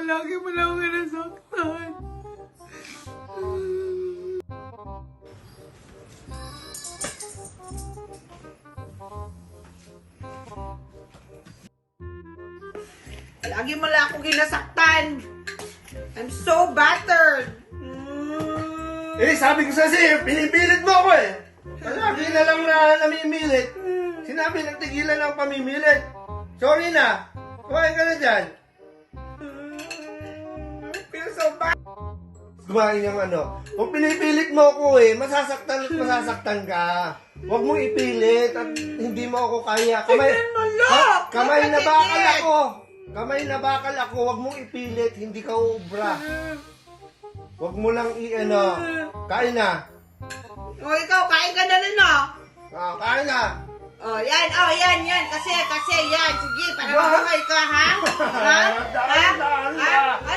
Lagi mo lang ako nasaktan. Lagi mo lang ako ginasaktan. I'm so battered. Sabi ko sa'yo, pinipilit mo ako eh. Lagi na lang na namimilit. Sinabi, nagtigilan ang pamimilit. Sorry na. Kumain ka na dyan. Feel so bad. Kumain yung ano. Kung pinipilit mo ako eh, masasaktan at masasaktan ka. Huwag mo ipilit at hindi mo ako kaya. Tignan mo, look! Kamay na Look at bakal it! ako. Kamay na bakal ako. Huwag mong ipilit, hindi ka ubra. Huwag mo lang i-ano. Kain na. O, ikaw, kain ka na rin, oh. Kain na. Yan. Kasi, yan. Sige, para mabuhay ka, ha? Ha? Daan. Ay,